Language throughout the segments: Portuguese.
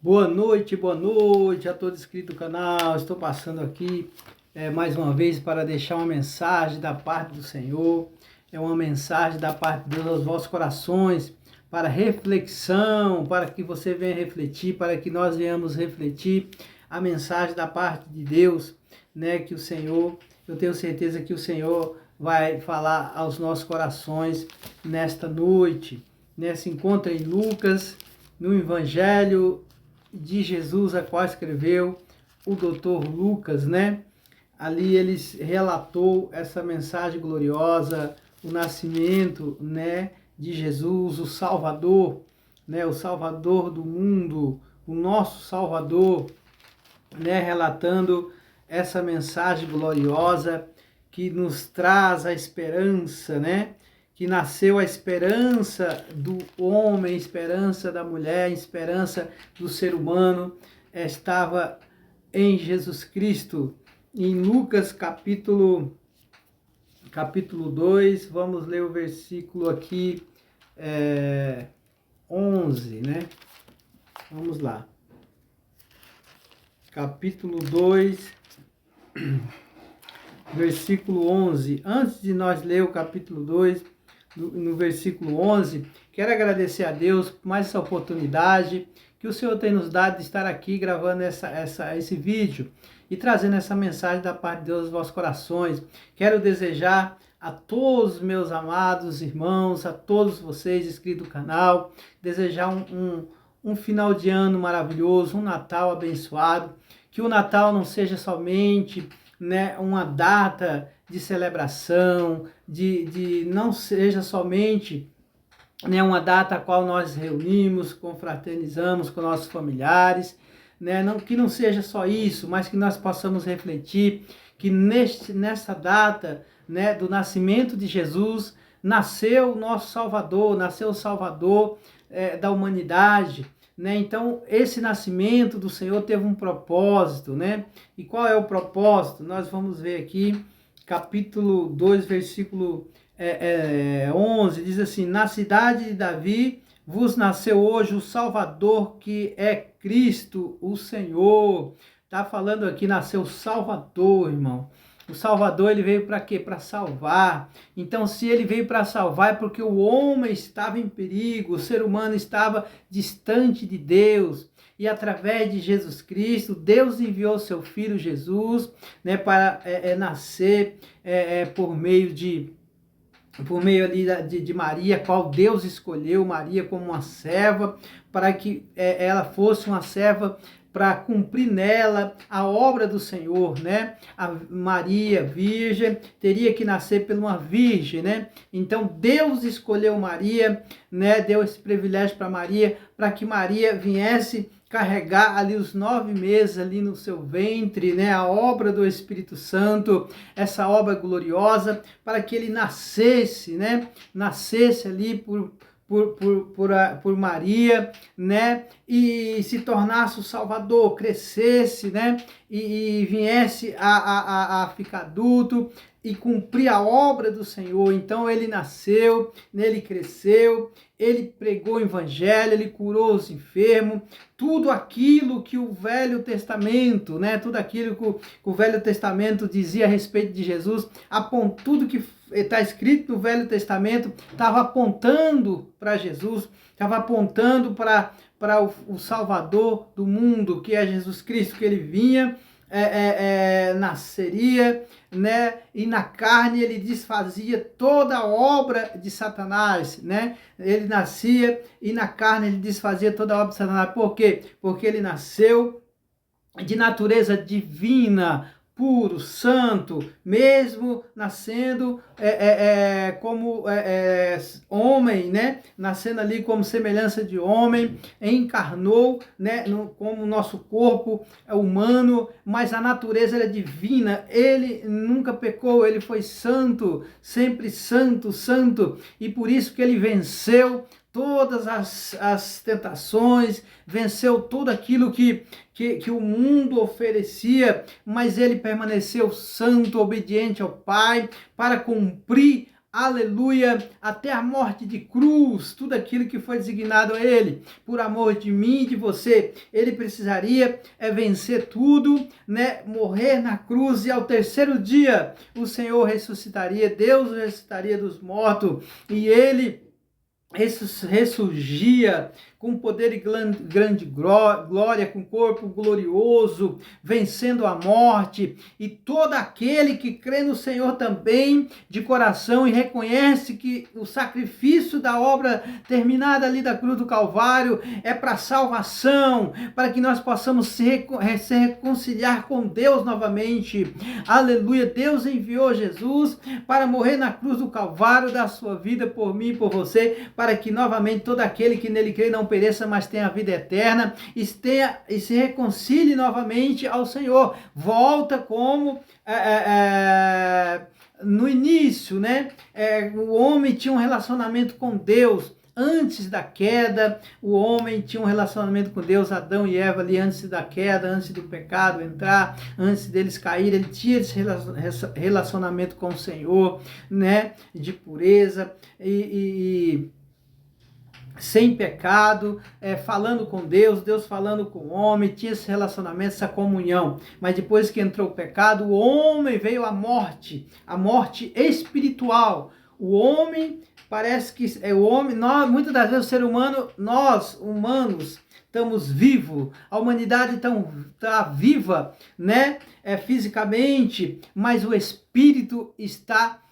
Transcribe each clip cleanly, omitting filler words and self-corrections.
Boa noite a todos inscritos do canal. Estou passando aqui mais uma vez para deixar uma mensagem da parte do Senhor. É uma mensagem da parte de Deus aos vossos corações, para reflexão, para que você venha refletir, para que nós venhamos refletir a mensagem da parte de Deus, né? Que o Senhor, eu tenho certeza que o Senhor vai falar aos nossos corações nesta noite, né? Se encontra em Lucas, no Evangelho de Jesus, a qual escreveu o doutor Lucas, né? Ali ele relatou essa mensagem gloriosa, o nascimento, né, de Jesus, o Salvador, né, o Salvador do mundo, o nosso Salvador, né, relatando essa mensagem gloriosa que nos traz a esperança, né? Que nasceu a esperança do homem, a esperança da mulher, a esperança do ser humano, estava em Jesus Cristo. Em Lucas capítulo 2, vamos ler o versículo aqui 11, né? Vamos lá. Capítulo 2, versículo 11. Antes de nós ler o capítulo 2, no versículo 11, quero agradecer a Deus por mais essa oportunidade que o Senhor tem nos dado de estar aqui gravando esse vídeo e trazendo essa mensagem da parte de Deus aos vossos corações. Quero desejar a todos os meus amados irmãos, a todos vocês inscritos no canal, desejar um final de ano maravilhoso, um Natal abençoado, que o Natal não seja somente, né, uma data de celebração, de não seja somente, né, uma data a qual nós reunimos, confraternizamos com nossos familiares, né, que não seja só isso, mas que nós possamos refletir que nessa data, né, do nascimento de Jesus, nasceu o nosso Salvador, nasceu o Salvador da humanidade, né? Então, esse nascimento do Senhor teve um propósito, né? E qual é o propósito? Nós vamos ver aqui, capítulo 2, versículo 11, diz assim: na cidade de Davi vos nasceu hoje o Salvador, que é Cristo, o Senhor. Tá falando aqui, nasceu o Salvador, irmão. O Salvador, ele veio para quê? Para salvar. Então, se ele veio para salvar, é porque o homem estava em perigo, o ser humano estava distante de Deus. E através de Jesus Cristo, Deus enviou seu Filho Jesus, né, para nascer por meio ali de Maria, qual Deus escolheu Maria como uma serva, para que ela fosse uma serva para cumprir nela a obra do Senhor, né? A Maria, virgem, teria que nascer por uma virgem, né? Então Deus escolheu Maria, né? Deu esse privilégio para Maria, para que Maria viesse carregar ali os 9 meses ali no seu ventre, né, a obra do Espírito Santo, essa obra gloriosa, para que ele nascesse, né, nascesse ali por Maria, né, e se tornasse o Salvador, crescesse, né, e viesse a ficar adulto e cumprir a obra do Senhor. Então ele nasceu, ele cresceu, ele pregou o evangelho, ele curou os enfermos, tudo aquilo que o Velho Testamento, né, tudo aquilo que o Velho Testamento dizia a respeito de Jesus, tudo que está escrito no Velho Testamento estava apontando para Jesus, estava apontando para o Salvador do mundo, que é Jesus Cristo, que ele vinha, nasceria, né, e na carne ele desfazia toda a obra de Satanás, né? Ele nascia e na carne ele desfazia toda a obra de Satanás. Por quê? Porque ele nasceu de natureza divina, puro, santo, mesmo nascendo como homem, né? Nascendo ali como semelhança de homem, encarnou, né? Como o nosso corpo é humano, mas a natureza é divina. Ele nunca pecou, ele foi santo, sempre santo, santo, e por isso que ele venceu todas as tentações, venceu tudo aquilo que o mundo oferecia, mas ele permaneceu santo, obediente ao Pai, para cumprir aleluia, até a morte de cruz, tudo aquilo que foi designado a ele, por amor de mim e de você. Ele precisaria vencer tudo, né? Morrer na cruz, e ao terceiro dia o Senhor ressuscitaria, Deus ressuscitaria dos mortos, e ele ressurgia com poder e grande glória, com corpo glorioso, vencendo a morte. E todo aquele que crê no Senhor também de coração e reconhece que o sacrifício da obra terminada ali da cruz do Calvário é para salvação, para que nós possamos se reconciliar com Deus novamente. Aleluia! Deus enviou Jesus para morrer na cruz do Calvário da sua vida por mim e por você, para que novamente todo aquele que nele crê não pereça, mas tenha a vida eterna, e se reconcilie novamente ao Senhor. Volta como no início, né? O homem tinha um relacionamento com Deus. Antes da queda, o homem tinha um relacionamento com Deus, Adão e Eva ali antes da queda, antes do pecado entrar, antes deles caírem, ele tinha esse relacionamento com o Senhor, né? De pureza e sem pecado, falando com Deus, Deus falando com o homem, tinha esse relacionamento, essa comunhão. Mas depois que entrou o pecado, o homem veio a morte espiritual. O homem, parece que o homem, muitas das vezes o ser humano, nós humanos, estamos vivos, a humanidade está viva, né? Fisicamente, mas o espírito está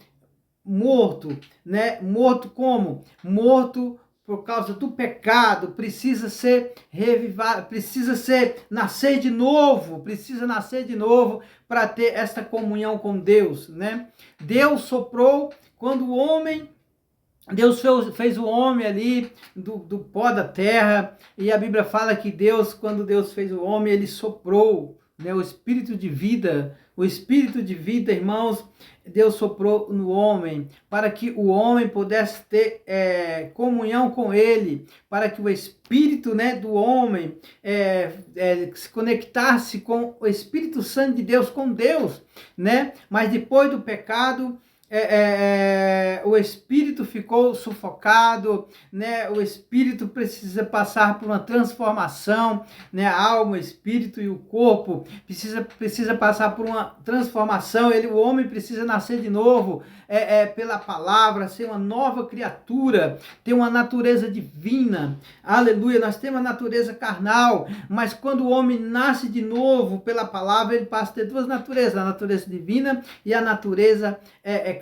morto, né? Morto como? Morto por causa do pecado, precisa ser revivado, precisa nascer de novo para ter esta comunhão com Deus, né? Deus soprou quando o homem, Deus fez o homem ali do pó da terra, e a Bíblia fala que Deus, quando Deus fez o homem, ele soprou, né, o espírito de vida, irmãos, Deus soprou no homem, para que o homem pudesse ter comunhão com ele, para que o espírito, né, do homem se conectasse com o Espírito Santo de Deus, com Deus, né? Mas depois do pecado, o espírito ficou sufocado, né? O espírito precisa passar por uma transformação, né? A alma, o espírito e o corpo precisa passar por uma transformação. O homem precisa nascer de novo, pela palavra, ser uma nova criatura, ter uma natureza divina. Aleluia! Nós temos a natureza carnal, mas quando o homem nasce de novo pela palavra, ele passa a ter duas naturezas, a natureza divina e a natureza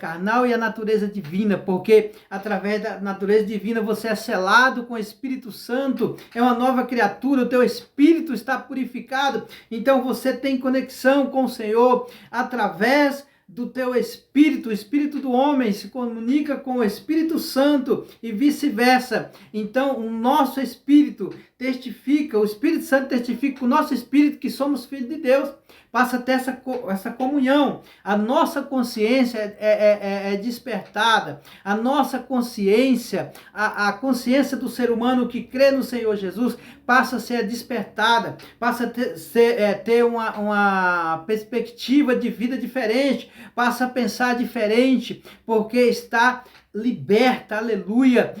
carnal, e a natureza divina, porque através da natureza divina você é selado com o Espírito Santo, é uma nova criatura, o teu espírito está purificado, então você tem conexão com o Senhor através do teu espírito. O espírito do homem se comunica com o Espírito Santo e vice-versa. Então o nosso espírito testifica, o Espírito Santo testifica com o nosso espírito que somos filhos de Deus, passa a ter essa comunhão. A nossa consciência é despertada, a nossa consciência, a consciência do ser humano que crê no Senhor Jesus passa a ser despertada, passa a ter uma perspectiva de vida diferente, passa a pensar diferente, porque está liberta, aleluia,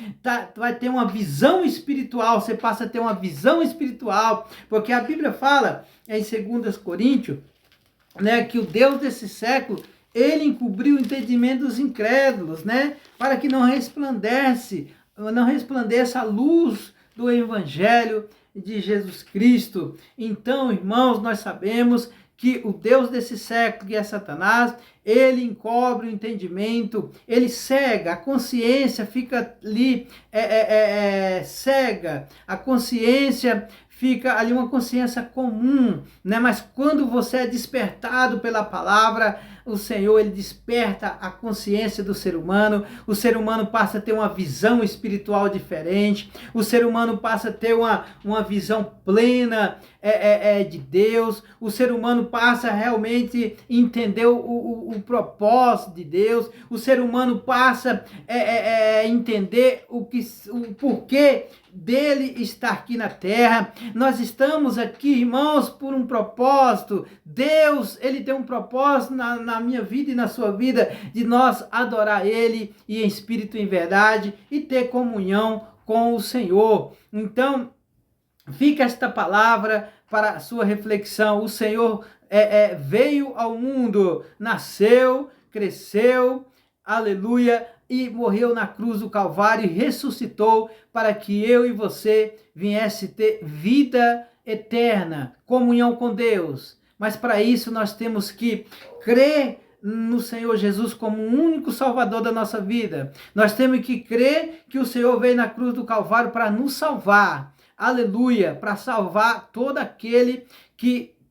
vai ter uma visão espiritual, você passa a ter uma visão espiritual, porque a Bíblia fala em 2 Coríntios, né, que o Deus desse século, ele encobriu o entendimento dos incrédulos, né, para que não resplandeça a luz do Evangelho de Jesus Cristo. Então, irmãos, nós sabemos que o Deus desse século, que é Satanás, ele encobre o entendimento, ele cega, a consciência fica ali cega, a consciência fica ali uma consciência comum, né? Mas quando você é despertado pela palavra, o Senhor, ele desperta a consciência do ser humano, o ser humano passa a ter uma visão espiritual diferente, o ser humano passa a ter uma visão plena de Deus, o ser humano passa a realmente entender o propósito de Deus, o ser humano passa a entender o porquê dele está aqui na terra. Nós estamos aqui, irmãos, por um propósito. Deus, ele tem um propósito na minha vida e na sua vida, de nós adorar ele e em espírito e em verdade e ter comunhão com o Senhor. Então, fica esta palavra para a sua reflexão. O Senhor veio ao mundo, nasceu, cresceu, aleluia, e morreu na cruz do Calvário e ressuscitou para que eu e você viesse ter vida eterna, comunhão com Deus. Mas para isso nós temos que crer no Senhor Jesus como o único Salvador da nossa vida. Nós temos que crer que o Senhor veio na cruz do Calvário para nos salvar. Aleluia, para salvar todo aquele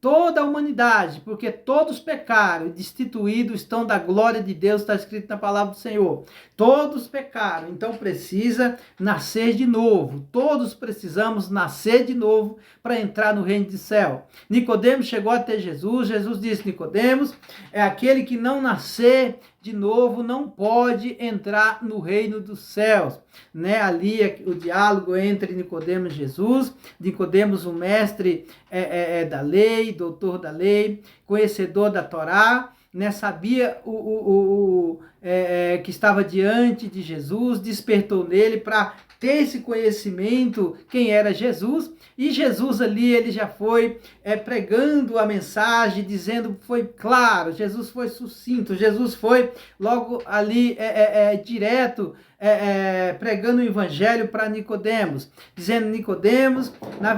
toda a humanidade, porque todos pecaram e destituídos estão da glória de Deus, está escrito na palavra do Senhor. Todos pecaram, então precisa nascer de novo. Todos precisamos nascer de novo para entrar no reino do céu. Nicodemos chegou até Jesus, Jesus disse: Nicodemos, é aquele que não nascer de novo não pode entrar no reino dos céus. Né? Ali o diálogo entre Nicodemos e Jesus. Nicodemos, o mestre da lei, doutor da lei, conhecedor da Torá, né? Sabia que estava diante de Jesus, despertou nele para ter esse conhecimento, quem era Jesus, e Jesus ali, ele já foi pregando a mensagem, dizendo, foi claro, Jesus foi sucinto, Jesus foi logo ali direto, pregando o evangelho para Nicodemos, dizendo: Nicodemos, na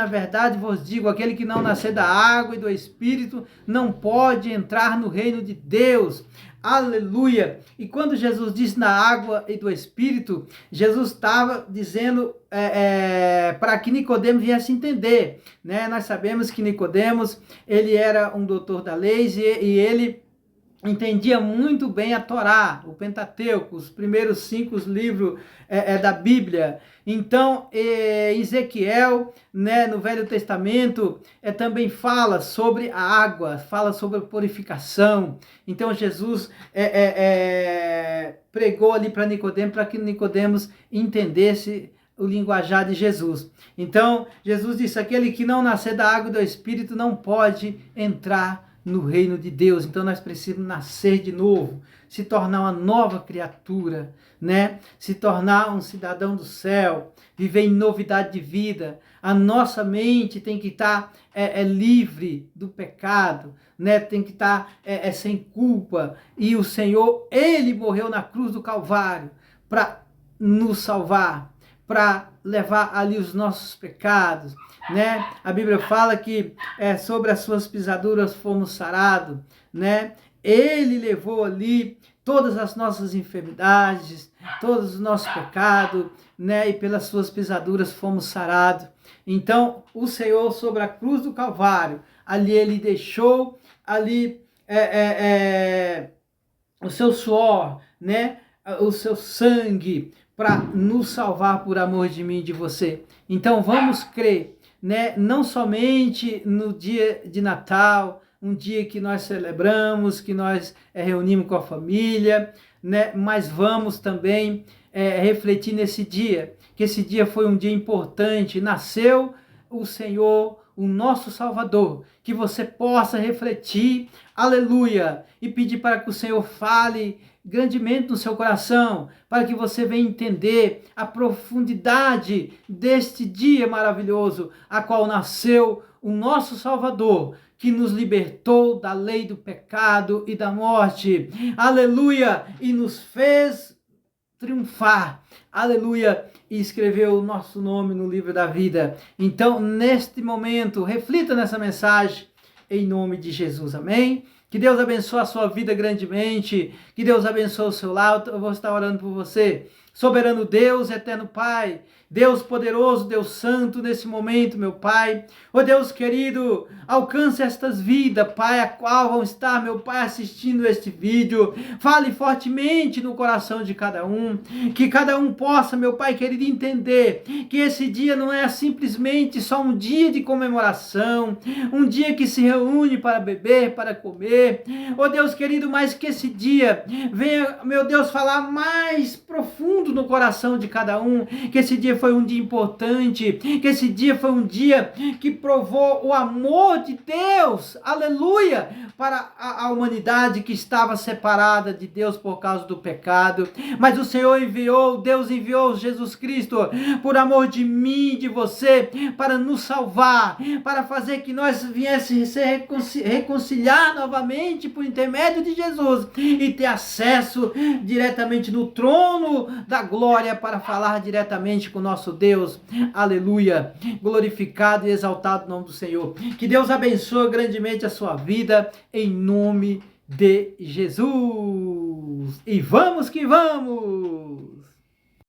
verdade vos digo, aquele que não nascer da água e do Espírito não pode entrar no reino de Deus. Aleluia! E quando Jesus disse na água e do Espírito, Jesus estava dizendo para que Nicodemos viesse entender, né? Nós sabemos que Nicodemos, ele era um doutor da lei e ele entendia muito bem a Torá, o Pentateuco, os primeiros 5 livros da Bíblia. Então, Ezequiel, né, no Velho Testamento, também fala sobre a água, fala sobre a purificação. Então, Jesus pregou ali para Nicodemos, para que Nicodemos entendesse o linguajar de Jesus. Então, Jesus disse: aquele que não nascer da água e do Espírito não pode entrar no reino de Deus. Então nós precisamos nascer de novo, se tornar uma nova criatura, né? Se tornar um cidadão do céu, viver em novidade de vida. A nossa mente tem que estar livre do pecado, né? Tem que estar sem culpa. E o Senhor, ele morreu na cruz do Calvário para nos salvar, para levar ali os nossos pecados, né? A Bíblia fala que sobre as suas pisaduras fomos sarados, né? Ele levou ali todas as nossas enfermidades, todos os nossos pecados, né? E pelas suas pisaduras fomos sarados. Então, o Senhor, sobre a cruz do Calvário, ali ele deixou ali o seu suor, né? O seu sangue, para nos salvar por amor de mim e de você. Então vamos crer, né? Não somente no dia de Natal, um dia que nós celebramos, que nós reunimos com a família, né? Mas vamos também refletir nesse dia, que esse dia foi um dia importante, nasceu o Senhor, o nosso Salvador, que você possa refletir, aleluia, e pedir para que o Senhor fale grandemente no seu coração, para que você venha entender a profundidade deste dia maravilhoso, a qual nasceu o nosso Salvador, que nos libertou da lei do pecado e da morte, aleluia, e nos fez triunfar, aleluia, e escreveu o nosso nome no livro da vida. Então, neste momento, reflita nessa mensagem, em nome de Jesus, amém? Que Deus abençoe a sua vida grandemente, que Deus abençoe o seu lar. Eu vou estar orando por você. Soberano Deus, eterno Pai, Deus poderoso, Deus santo, nesse momento, meu Pai. Ó Deus querido, alcance estas vidas, Pai, a qual vão estar, meu Pai, assistindo este vídeo. Fale fortemente no coração de cada um, que cada um possa, meu Pai querido, entender que esse dia não é simplesmente só um dia de comemoração, um dia que se reúne para beber, para comer. Ó Deus querido, mas que esse dia venha, meu Deus, falar mais profundo profundo no coração de cada um, que esse dia foi um dia importante, que esse dia foi um dia que provou o amor de Deus, aleluia, para a humanidade que estava separada de Deus por causa do pecado, mas o Senhor enviou, Deus enviou Jesus Cristo, por amor de mim, de você, para nos salvar, para fazer que nós viéssemos se reconciliar novamente por intermédio de Jesus e ter acesso diretamente no trono da glória para falar diretamente com nosso Deus, aleluia, glorificado e exaltado o nome do Senhor. Que Deus abençoe grandemente a sua vida, em nome de Jesus. E vamos que vamos!